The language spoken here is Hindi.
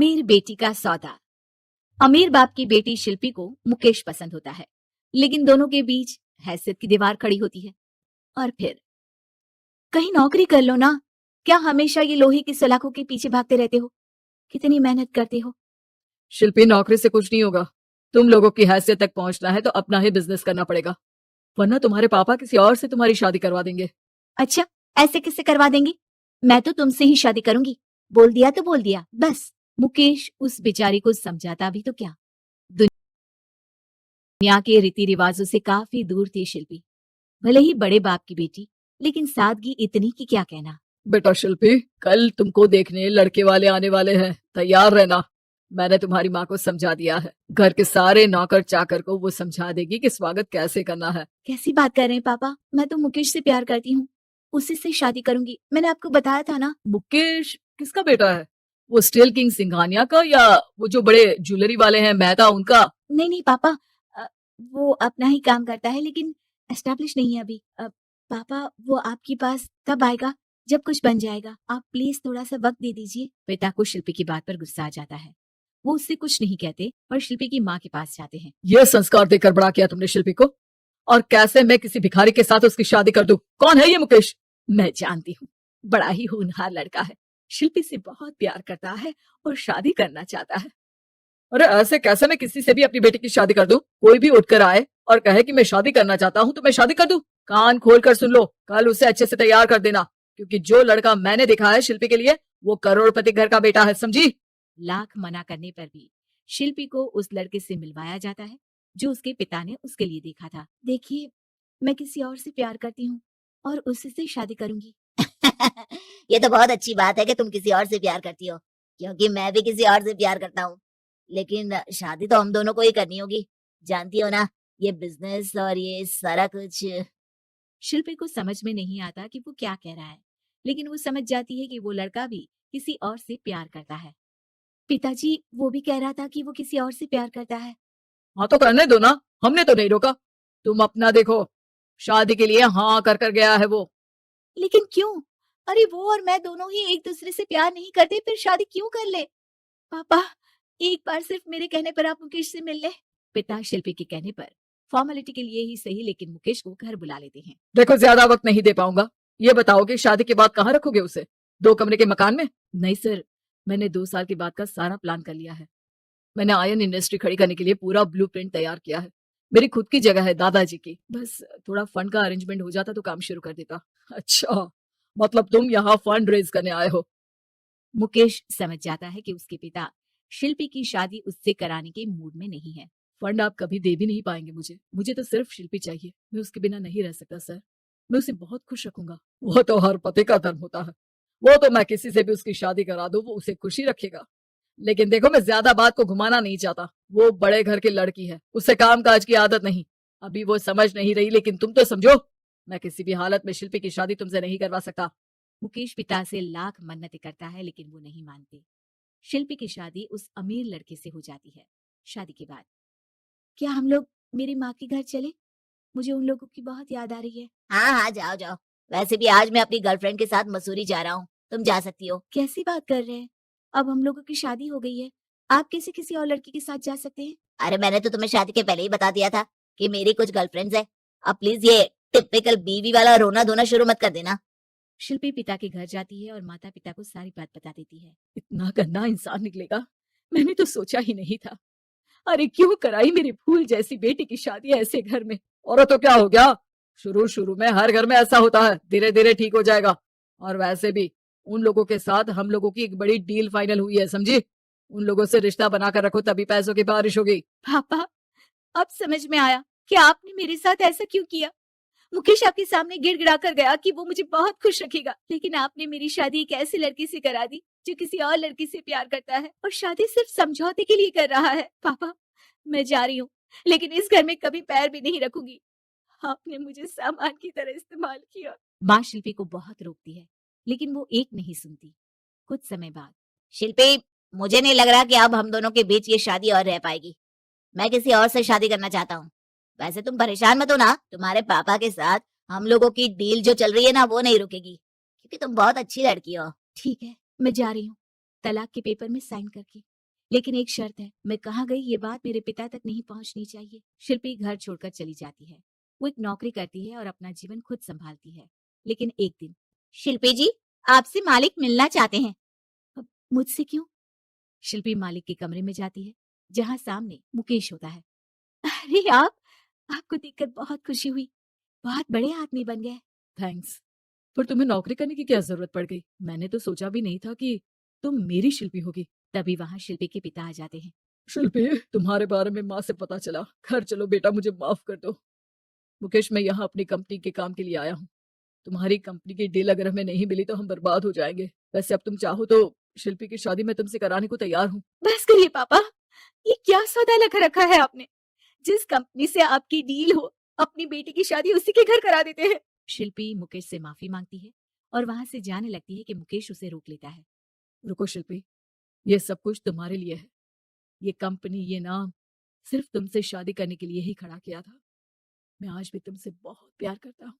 अमीर बेटी का सौदा। अमीर बाप की बेटी शिल्पी को मुकेश पसंद होता है, लेकिन दोनों के बीच हैसियत की दीवार खड़ी होती है। और फिर कहीं नौकरी कर लो ना, क्या हमेशा ये लोहे की सलाखों के पीछे भागते रहते हो? कितनी मेहनत करते हो। शिल्पी, नौकरी से कुछ नहीं होगा। तुम लोगों की हैसियत तक पहुंचना है तो अपना ही बिजनेस करना पड़ेगा, वरना तुम्हारे पापा किसी और से तुम्हारी शादी करवा देंगे। अच्छा, ऐसे किससे करवा देंगे? मैं तो तुमसे ही शादी करूंगी। बोल दिया तो बोल दिया, बस। मुकेश उस बेचारी को समझाता भी तो क्या। दुनिया के रीति रिवाजों से काफी दूर थी शिल्पी। भले ही बड़े बाप की बेटी, लेकिन सादगी इतनी की क्या कहना। बेटा शिल्पी, कल तुमको देखने लड़के वाले आने वाले हैं, तैयार रहना। मैंने तुम्हारी माँ को समझा दिया है, घर के सारे नौकर चाकर को वो समझा देगी कि स्वागत कैसे करना है। कैसी बात कर रहे हैं पापा? मैं तो मुकेश से प्यार करती हूँ, उसी से शादी करूंगी। मैंने आपको बताया था ना। मुकेश किसका बेटा है? वो स्टील किंग सिंघानिया का, या वो जो बड़े ज्वेलरी वाले हैं मेहता, उनका? नहीं नहीं पापा, वो अपना ही काम करता है, लेकिन एस्टेब्लिश नहीं है अभी। पापा, वो आपके पास तब आएगा जब कुछ बन जाएगा। आप प्लीज थोड़ा सा वक्त दे दीजिए। पिता को शिल्पी की बात पर गुस्सा आ जाता है। वो उससे कुछ नहीं कहते और शिल्पी की माँ के पास जाते हैं। ये संस्कार देकर बड़ा किया तुमने शिल्पी को, और कैसे मैं किसी भिखारी के साथ उसकी शादी कर दूं? कौन है ये मुकेश? मैं जानती हूँ, बड़ा ही होनहार लड़का है। शिल्पी से बहुत प्यार करता है और शादी करना चाहता है। अरे ऐसे कैसे मैं किसी से भी अपनी बेटी की शादी कर दूं? कोई भी उठकर आए और कहे कि मैं शादी करना चाहता हूं तो मैं शादी कर दूं? कान खोल कर सुन लो, कल उसे अच्छे से तैयार कर देना, क्योंकि जो लड़का मैंने देखा है शिल्पी के लिए, वो करोड़पति घर का बेटा है, समझी? लाख मना करने पर भी शिल्पी को उस लड़के से मिलवाया जाता है जो उसके पिता ने उसके लिए देखा था। देखिए, मैं किसी और से प्यार करती हूँ और उसी से शादी करूंगी। ये तो बहुत अच्छी बात है कि तुम किसी और से प्यार करती हो, क्योंकि मैं भी किसी और से प्यार करता हूँ। लेकिन शादी तो हम दोनों को ही करनी होगी, जानती हो ना, ये बिजनेस और ये सारा कुछ। शिल्पी को समझ में नहीं आता कि वो क्या कह रहा है, लेकिन वो समझ जाती है कि वो लड़का भी किसी और से प्यार करता है। पिताजी, वो भी कह रहा था कि वो किसी और से प्यार करता है। हाँ तो करने दो ना, हमने तो नहीं रोका। तुम अपना देखो, शादी के लिए हाँ कर गया है वो। लेकिन क्यों? अरे वो और मैं दोनों ही एक दूसरे से प्यार नहीं करते, फिर शादी क्यों कर ले? पापा, एक बार सिर्फ मेरे कहने पर आप मुकेश से मिल ले। पिता शिल्पी के कहने पर फॉर्मेलिटी के लिए ही सही, लेकिन मुकेश को घर बुला लेते हैं। देखो, ज्यादा वक्त नहीं दे पाऊंगा। ये बताओ कि शादी के बाद कहाँ रखोगे उसे? 2 कमरे के मकान में? नहीं सर, मैंने 2 साल के बाद का सारा प्लान कर लिया है। मैंने आयन इंडस्ट्री खड़ी करने के लिए पूरा ब्लूप्रिंट तैयार किया है। मेरी खुद की जगह है दादाजी की, बस थोड़ा फंड का अरेंजमेंट हो जाता तो काम शुरू कर देता। अच्छा, मतलब तुम यहाँ फंड रेज करने आए हो? मुकेश समझ जाता है कि उसके पिता शिल्पी की शादी उससे कराने के मूड में नहीं है। फंड आप कभी दे भी नहीं पाएंगे मुझे। मुझे तो सिर्फ शिल्पी चाहिए, मैं उसके बिना नहीं रह सकता सर। मैं उसे बहुत खुश रखूंगा। वो तो हर पति का धर्म होता है। वो तो मैं किसी से भी उसकी शादी करा दूं, वो उसे खुशी रखेगा। लेकिन देखो, मैं ज्यादा बात को घुमाना नहीं चाहता। वो बड़े घर की लड़की है, उसे काम काज की आदत नहीं। अभी वो समझ नहीं रही, लेकिन तुम तो समझो। मैं किसी भी हालत में शिल्पी की शादी तुमसे नहीं करवा सकता। मुकेश पिता से लाख मन्नतें करता है, लेकिन वो नहीं मानते। शिल्पी की शादी उस अमीर लड़के से हो जाती है। शादी के बाद क्या हम लोग मेरी माँ के घर चले? मुझे उन लोगों की बहुत याद आ रही है। हाँ हाँ, जाओ जाओ। वैसे भी आज मैं अपनी गर्लफ्रेंड के साथ मसूरी जा रहा हूँ, तुम जा सकती हो। कैसी बात कर रहे हैं? अब हम लोगों की शादी हो गई है, आप कैसे किसी और लड़की के साथ जा सकते हैं? अरे मैंने तो तुम्हें शादी के पहले ही बता दिया था कि मेरी कुछ गर्लफ्रेंड्स है। अब प्लीज ये टिपिकल बीवी वाला रोना धोना शुरू मत कर देना। शिल्पी पिता के घर जाती है और माता पिता को सारी बात बता देती है। इतना गंदा इंसान निकलेगा, मैंने तो सोचा ही नहीं था। अरे क्यों कराई मेरी फूल जैसी बेटी की शादी ऐसे घर में? और तो क्या हो गया, शुरू शुरू में हर घर में ऐसा होता है, धीरे धीरे ठीक हो जाएगा। और वैसे भी उन लोगों के साथ हम लोगों की एक बड़ी डील फाइनल हुई है, समझी? उन लोगों से रिश्ता बनाकर रखो, तभी पैसों की बारिश होगी। पापा, अब समझ में आया कि आपने मेरे साथ ऐसा क्यों किया। मुकेश आपके सामने गिड़गिड़ा कर गया कि वो मुझे बहुत खुश रखेगा, लेकिन आपने मेरी शादी एक ऐसे लड़के से करा दी जो किसी और लड़की से प्यार करता है और शादी सिर्फ समझौते के लिए कर रहा है। पापा, मैं जा रही हूँ, लेकिन इस घर में कभी पैर भी नहीं रखूंगी। आपने मुझे सामान की तरह इस्तेमाल किया। माँ शिल्पी को बहुत रोकती है, लेकिन वो एक नहीं सुनती। कुछ समय बाद शिल्पी, मुझे नहीं लग रहा कि अब हम दोनों के बीच ये शादी और रह पाएगी। मैं किसी और से शादी करना चाहता हूँ। वैसे तुम परेशान मत हो ना, तुम्हारे पापा के साथ हम लोगों की डील जो चल रही है ना, वो नहीं रुकेगी, क्योंकि तुम बहुत अच्छी लड़की हो। ठीक है, मैं जा रही हूँ, तलाक के पेपर में साइन करके। लेकिन एक शर्त है, मैं कहाँ गई ये बात मेरे पिता तक नहीं पहुंचनी चाहिए। शिल्पी घर छोड़कर चली जाती है। वो एक नौकरी करती है और अपना जीवन खुद संभालती है। लेकिन एक दिन, शिल्पी जी, आपसे मालिक मिलना चाहते हैं। "अब मुझसे क्यों?" शिल्पी मालिक के कमरे में जाती है, जहां सामने मुकेश होता है। अरे आप, आपको देखकर बहुत खुशी हुई, बहुत बड़े आदमी बन गए। थैंक्स, पर तुम्हें नौकरी करने की क्या जरूरत पड़ गई? मैंने तो सोचा भी नहीं था कि तुम मेरी शिल्पी होगी। तभी वहां शिल्पी के पिता आ जाते हैं। शिल्पी, तुम्हारे बारे में माँ से पता चला। घर चलो बेटा, मुझे माफ कर दो। मुकेश, मैं यहाँ अपनी कंपनी के काम के लिए आया हूँ। तुम्हारी कंपनी की डील अगर हमें नहीं मिली तो हम बर्बाद हो जाएंगे। वैसे अब तुम चाहो तो शिल्पी की शादी मैं तुमसे कराने को तैयार हूँ। बस करिए पापा, ये क्या सौदा लगा रखा है आपने? जिस कंपनी से आपकी डील हो, अपनी बेटी की शादी उसी के घर करा देते हैं। शिल्पी मुकेश से माफी मांगती है और वहां से जाने लगती है कि मुकेश उसे रोक लेता है। रुको शिल्पी, ये सब कुछ तुम्हारे लिए है। ये कंपनी, ये नाम सिर्फ तुमसे शादी करने के लिए ही खड़ा किया था। मैं आज भी तुमसे बहुत प्यार करता हूँ।